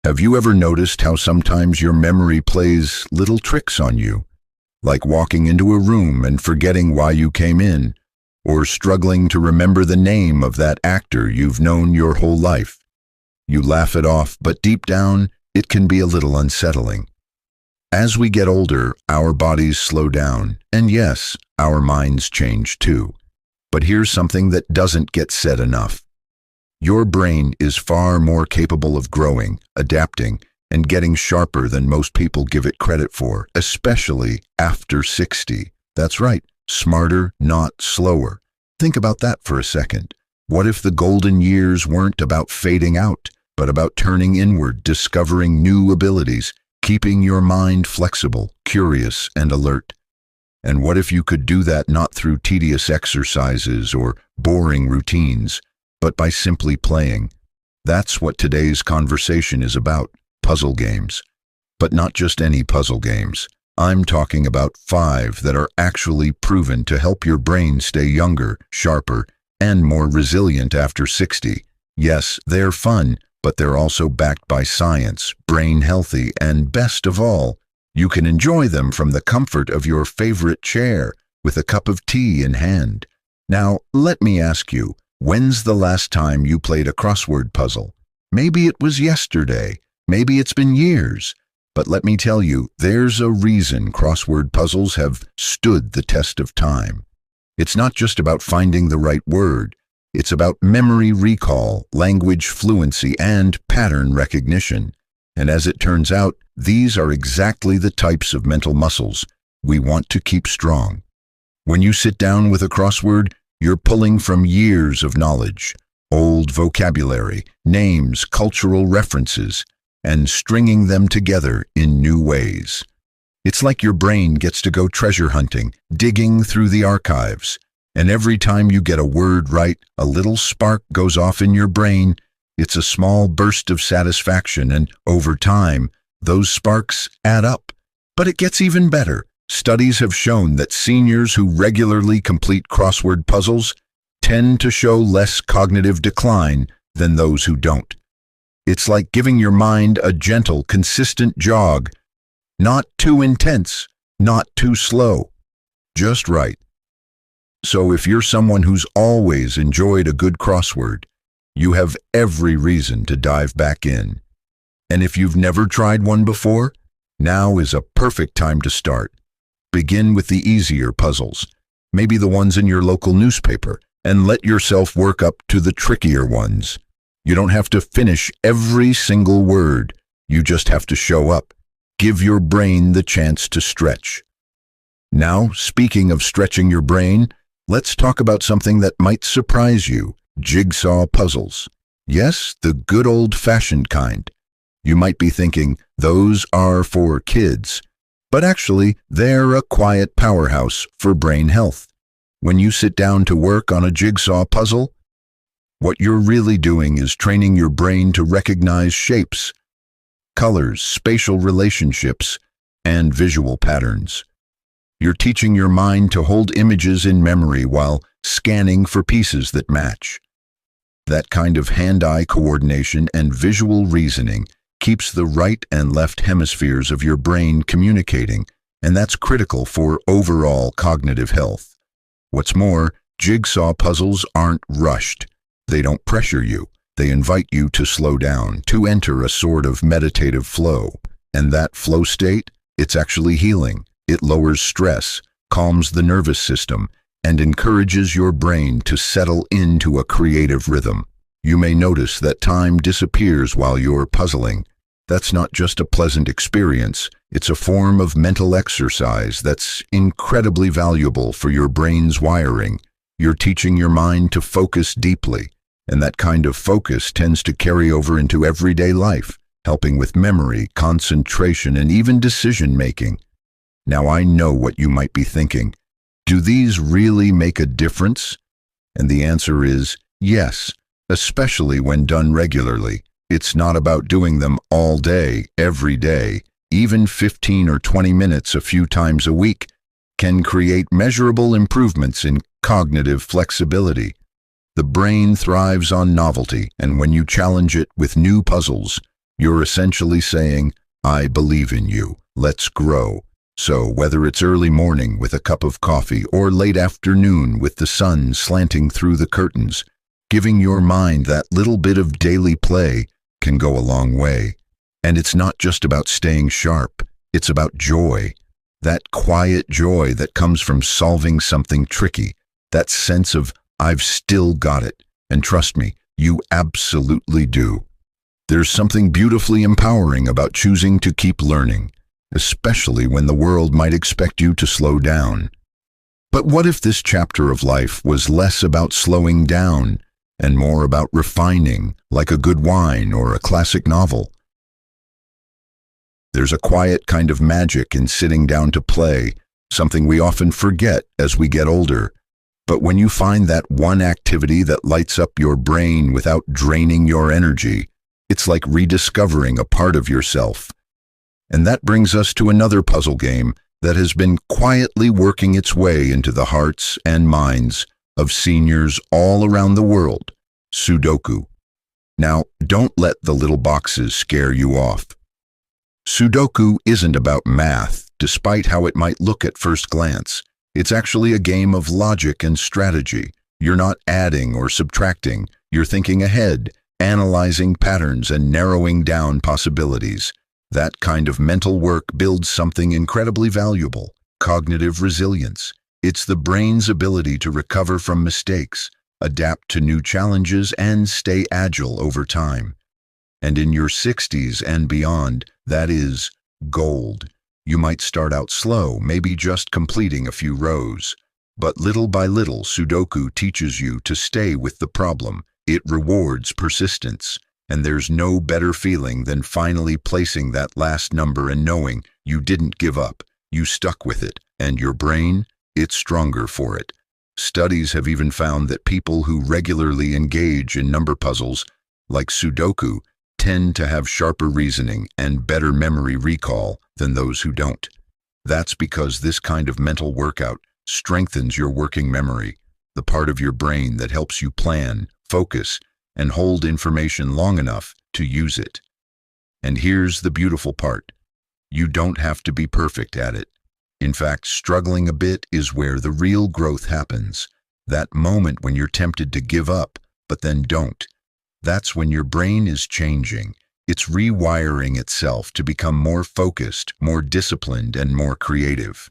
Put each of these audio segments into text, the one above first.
Have you ever noticed how sometimes your memory plays little tricks on you? Like walking into a room and forgetting why you came in, or struggling to remember the name of that actor you've known your whole life. You laugh it off, but deep down, it can be a little unsettling. As we get older, our bodies slow down, and yes, our minds change too. But here's something that doesn't get said enough. Your brain is far more capable of growing, adapting, and getting sharper than most people give it credit for, especially after 60. That's right, smarter, not slower. Think about that for a second. What if the golden years weren't about fading out, but about turning inward, discovering new abilities, keeping your mind flexible, curious, and alert? And what if you could do that not through tedious exercises or boring routines, but by simply playing? That's what today's conversation is about, puzzle games. But not just any puzzle games. I'm talking about 5 that are actually proven to help your brain stay younger, sharper, and more resilient after 60. Yes, they're fun, but they're also backed by science, brain healthy, and best of all, you can enjoy them from the comfort of your favorite chair with a cup of tea in hand. Now, let me ask you, when's the last time you played a crossword puzzle? Maybe it was yesterday, maybe it's been years. But let me tell you, there's a reason crossword puzzles have stood the test of time. It's not just about finding the right word. It's about memory recall, language fluency, and pattern recognition. And as it turns out, these are exactly the types of mental muscles we want to keep strong. When you sit down with a crossword, you're pulling from years of knowledge, old vocabulary, names, cultural references, and stringing them together in new ways. It's like your brain gets to go treasure hunting, digging through the archives. And every time you get a word right, a little spark goes off in your brain. It's a small burst of satisfaction, and over time, those sparks add up. But it gets even better. Studies have shown that seniors who regularly complete crossword puzzles tend to show less cognitive decline than those who don't. It's like giving your mind a gentle, consistent jog. Not too intense, not too slow. Just right. So if you're someone who's always enjoyed a good crossword, you have every reason to dive back in. And if you've never tried one before, now is a perfect time to start. Begin with the easier puzzles, maybe the ones in your local newspaper, and let yourself work up to the trickier ones. You don't have to finish every single word. You just have to show up. Give your brain the chance to stretch. Now, speaking of stretching your brain, let's talk about something that might surprise you: jigsaw puzzles. Yes, the good old-fashioned kind. You might be thinking, those are for kids. But actually, they're a quiet powerhouse for brain health. When you sit down to work on a jigsaw puzzle, what you're really doing is training your brain to recognize shapes, colors, spatial relationships, and visual patterns. You're teaching your mind to hold images in memory while scanning for pieces that match. That kind of hand-eye coordination and visual reasoning keeps the right and left hemispheres of your brain communicating, and that's critical for overall cognitive health. What's more, jigsaw puzzles aren't rushed. They don't pressure you. They invite you to slow down, to enter a sort of meditative flow. And that flow state, it's actually healing. It lowers stress, calms the nervous system, and encourages your brain to settle into a creative rhythm. You may notice that time disappears while you're puzzling. That's not just a pleasant experience. It's a form of mental exercise that's incredibly valuable for your brain's wiring. You're teaching your mind to focus deeply, and that kind of focus tends to carry over into everyday life, helping with memory, concentration, and even decision-making. Now, I know what you might be thinking. Do these really make a difference? And the answer is yes, especially when done regularly. It's not about doing them all day, every day. Even 15 or 20 minutes a few times a week can create measurable improvements in cognitive flexibility. The brain thrives on novelty, and when you challenge it with new puzzles, You're essentially saying, I believe in you. Let's grow. So whether it's early morning with a cup of coffee or late afternoon with the sun slanting through the curtains, giving your mind that little bit of daily play can go a long way. And it's not just about staying sharp. It's about joy. That quiet joy that comes from solving something tricky. That sense of, I've still got it. And trust me, you absolutely do. There's something beautifully empowering about choosing to keep learning, especially when the world might expect you to slow down. But what if this chapter of life was less about slowing down and more about refining, like a good wine or a classic novel? There's a quiet kind of magic in sitting down to play, something we often forget as we get older. But when you find that one activity that lights up your brain without draining your energy, it's like rediscovering a part of yourself. And that brings us to another puzzle game that has been quietly working its way into the hearts and minds of seniors all around the world, Sudoku. Now, don't let the little boxes scare you off. Sudoku isn't about math, despite how it might look at first glance. It's actually a game of logic and strategy. You're not adding or subtracting. You're thinking ahead, analyzing patterns and narrowing down possibilities. That kind of mental work builds something incredibly valuable, cognitive resilience. It's the brain's ability to recover from mistakes, adapt to new challenges, and stay agile over time. And in your 60s and beyond, that is gold. You might start out slow, maybe just completing a few rows. But little by little, Sudoku teaches you to stay with the problem. It rewards persistence. And there's no better feeling than finally placing that last number and knowing you didn't give up. You stuck with it. And your brain, it's stronger for it. Studies have even found that people who regularly engage in number puzzles, like Sudoku, tend to have sharper reasoning and better memory recall than those who don't. That's because this kind of mental workout strengthens your working memory, the part of your brain that helps you plan, focus, and hold information long enough to use it. And here's the beautiful part. You don't have to be perfect at it. In fact, struggling a bit is where the real growth happens. That moment when you're tempted to give up, but then don't. That's when your brain is changing. It's rewiring itself to become more focused, more disciplined, and more creative.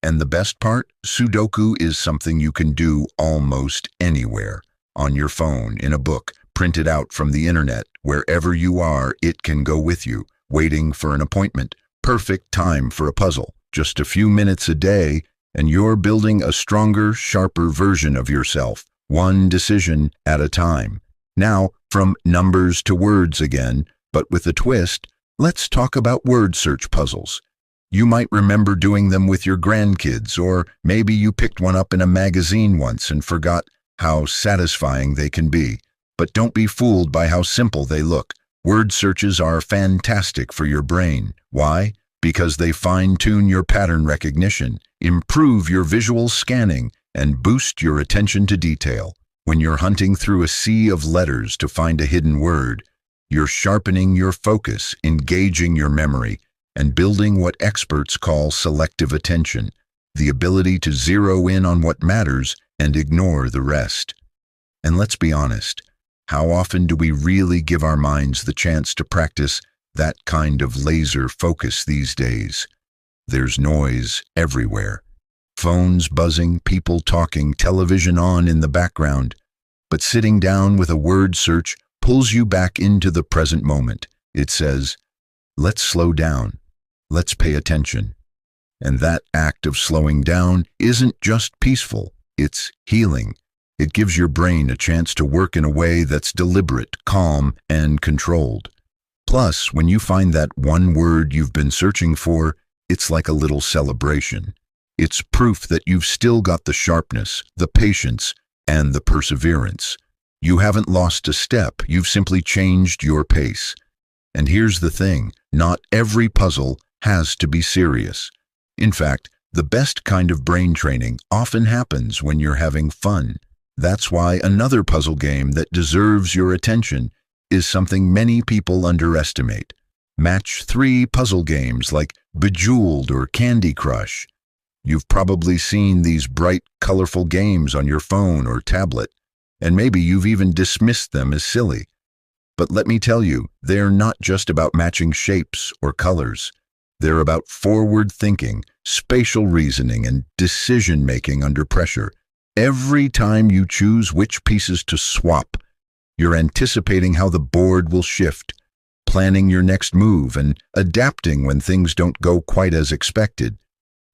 And the best part? Sudoku is something you can do almost anywhere. On your phone, in a book, printed out from the internet, wherever you are, it can go with you. Waiting for an appointment, perfect time for a puzzle. Just a few minutes a day, and you're building a stronger, sharper version of yourself, one decision at a time. Now, from numbers to words again, but with a twist, let's talk about word search puzzles. You might remember doing them with your grandkids, or maybe you picked one up in a magazine once and forgot how satisfying they can be. But don't be fooled by how simple they look. Word searches are fantastic for your brain. Why? Because they fine-tune your pattern recognition, improve your visual scanning, and boost your attention to detail. When you're hunting through a sea of letters to find a hidden word, you're sharpening your focus, engaging your memory, and building what experts call selective attention, the ability to zero in on what matters and ignore the rest. And let's be honest, how often do we really give our minds the chance to practice that kind of laser focus these days? There's noise everywhere. Phones buzzing, people talking, television on in the background. But sitting down with a word search pulls you back into the present moment. It says, let's slow down. Let's pay attention. And that act of slowing down isn't just peaceful, it's healing. It gives your brain a chance to work in a way that's deliberate, calm, and controlled. Plus, when you find that one word you've been searching for, it's like a little celebration. It's proof that you've still got the sharpness, the patience, and the perseverance. You haven't lost a step, you've simply changed your pace. And here's the thing, not every puzzle has to be serious. In fact, the best kind of brain training often happens when you're having fun. That's why another puzzle game that deserves your attention is something many people underestimate. Match 3 puzzle games like Bejeweled or Candy Crush. You've probably seen these bright, colorful games on your phone or tablet, and maybe you've even dismissed them as silly. But let me tell you, they're not just about matching shapes or colors. They're about forward thinking, spatial reasoning, and decision-making under pressure. Every time you choose which pieces to swap, you're anticipating how the board will shift, planning your next move, and adapting when things don't go quite as expected.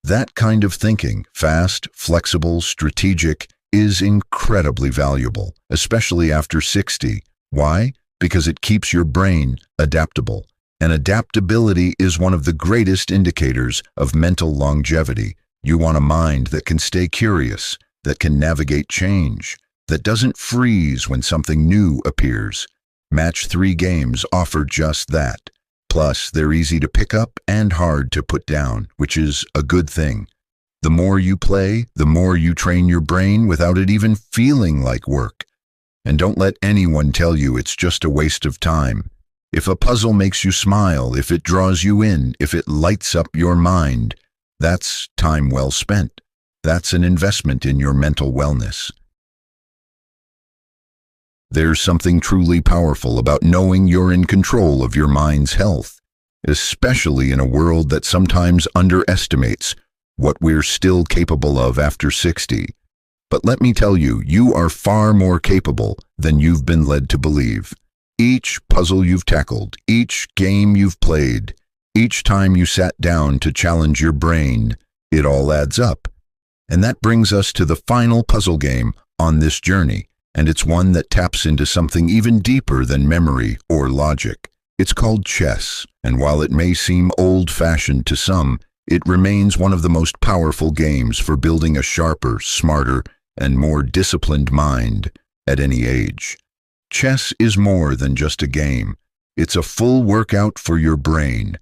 That kind of thinking, fast, flexible, strategic, is incredibly valuable, especially after 60. Why? Because it keeps your brain adaptable. And adaptability is one of the greatest indicators of mental longevity. You want a mind that can stay curious, that can navigate change, that doesn't freeze when something new appears. Match 3 games offer just that. Plus, they're easy to pick up and hard to put down, which is a good thing. The more you play, the more you train your brain without it even feeling like work. And don't let anyone tell you it's just a waste of time. If a puzzle makes you smile, if it draws you in, if it lights up your mind, that's time well spent. That's an investment in your mental wellness. There's something truly powerful about knowing you're in control of your mind's health, especially in a world that sometimes underestimates what we're still capable of after 60. But let me tell you, you are far more capable than you've been led to believe. Each puzzle you've tackled, each game you've played, each time you sat down to challenge your brain, it all adds up. And that brings us to the final puzzle game on this journey, and it's one that taps into something even deeper than memory or logic. It's called chess, and while it may seem old-fashioned to some, it remains one of the most powerful games for building a sharper, smarter, and more disciplined mind at any age. Chess is more than just a game. It's a full workout for your brain.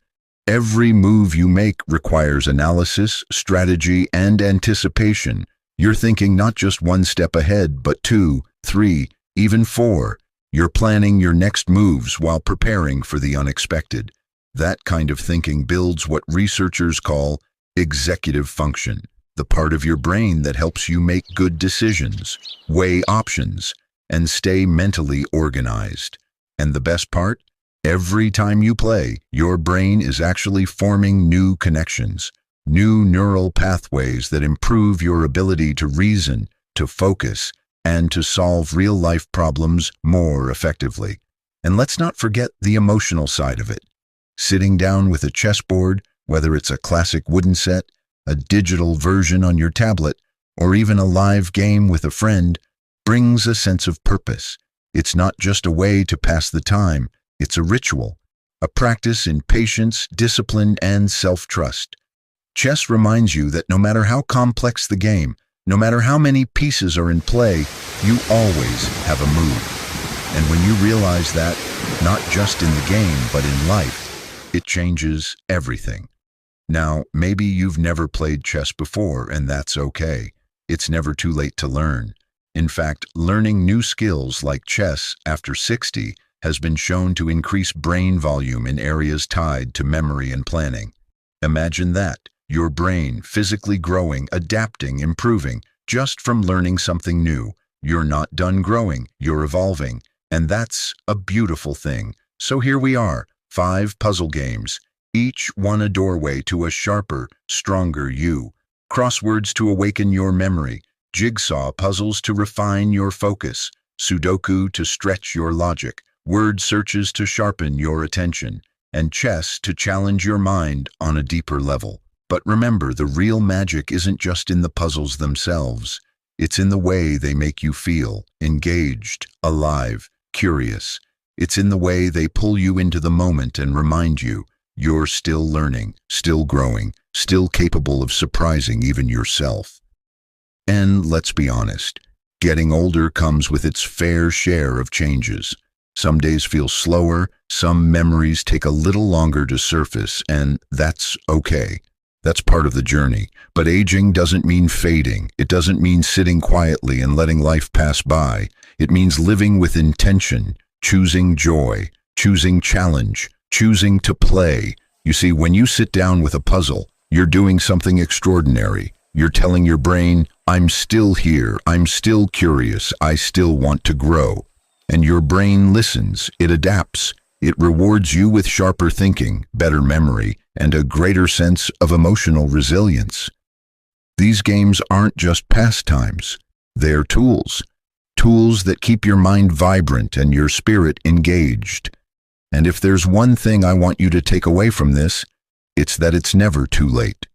Every move you make requires analysis, strategy, and anticipation. You're thinking not just one step ahead, but 2, 3, even 4. You're planning your next moves while preparing for the unexpected. That kind of thinking builds what researchers call executive function, the part of your brain that helps you make good decisions, weigh options, and stay mentally organized. And the best part? Every time you play, your brain is actually forming new connections, new neural pathways that improve your ability to reason, to focus, and to solve real-life problems more effectively. And let's not forget the emotional side of it. Sitting down with a chessboard, whether it's a classic wooden set, a digital version on your tablet, or even a live game with a friend, brings a sense of purpose. It's not just a way to pass the time, it's a ritual, a practice in patience, discipline, and self-trust. Chess reminds you that no matter how complex the game, no matter how many pieces are in play, you always have a move. And when you realize that, not just in the game, but in life, it changes everything. Now, maybe you've never played chess before, and that's okay. It's never too late to learn. In fact, learning new skills like chess after 60 has been shown to increase brain volume in areas tied to memory and planning. Imagine that, your brain physically growing, adapting, improving, just from learning something new. You're not done growing, you're evolving, and that's a beautiful thing. So here we are, 5 puzzle games, each one a doorway to a sharper, stronger you. Crosswords to awaken your memory, jigsaw puzzles to refine your focus, Sudoku to stretch your logic, word searches to sharpen your attention, and chess to challenge your mind on a deeper level. But remember, the real magic isn't just in the puzzles themselves. It's in the way they make you feel, engaged, alive, curious. It's in the way they pull you into the moment and remind you you're still learning, still growing, still capable of surprising even yourself. And let's be honest, getting older comes with its fair share of changes. Some days feel slower, some memories take a little longer to surface, and that's okay. That's part of the journey. But aging doesn't mean fading. It doesn't mean sitting quietly and letting life pass by. It means living with intention, choosing joy, choosing challenge, choosing to play. You see, when you sit down with a puzzle, you're doing something extraordinary. You're telling your brain, I'm still here, I'm still curious, I still want to grow. And your brain listens, it adapts. It rewards you with sharper thinking, better memory, and a greater sense of emotional resilience. These games aren't just pastimes. They're tools. Tools that keep your mind vibrant and your spirit engaged. And if there's one thing I want you to take away from this, it's that it's never too late.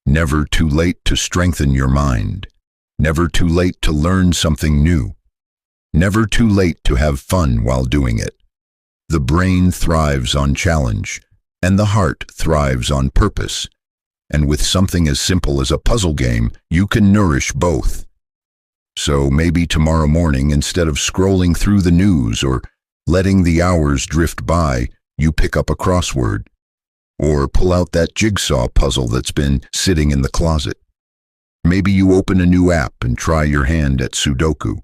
Never too late to strengthen your mind. Never too late to learn something new. Never too late to have fun while doing it. The brain thrives on challenge, and the heart thrives on purpose. And with something as simple as a puzzle game, you can nourish both. So maybe tomorrow morning, instead of scrolling through the news or letting the hours drift by, you pick up a crossword. Or pull out that jigsaw puzzle that's been sitting in the closet. Maybe you open a new app and try your hand at Sudoku.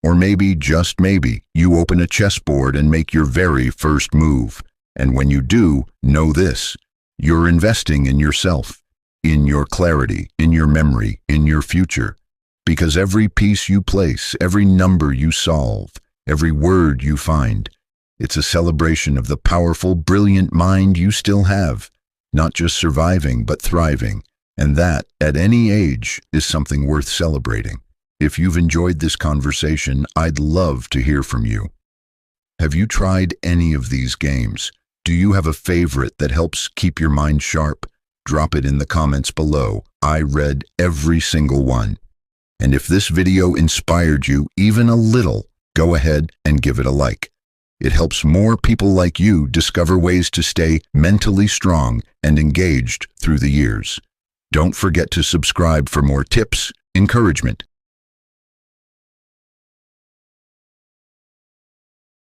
Or maybe, just maybe, you open a chessboard and make your very first move. And when you do, know this: you're investing in yourself, in your clarity, in your memory, in your future. Because every piece you place, every number you solve, every word you find, it's a celebration of the powerful, brilliant mind you still have, not just surviving, but thriving. And that, at any age, is something worth celebrating. If you've enjoyed this conversation, I'd love to hear from you. Have you tried any of these games? Do you have a favorite that helps keep your mind sharp? Drop it in the comments below. I read every single one. And if this video inspired you even a little, go ahead and give it a like. It helps more people like you discover ways to stay mentally strong and engaged through the years. Don't forget to subscribe for more tips, encouragement,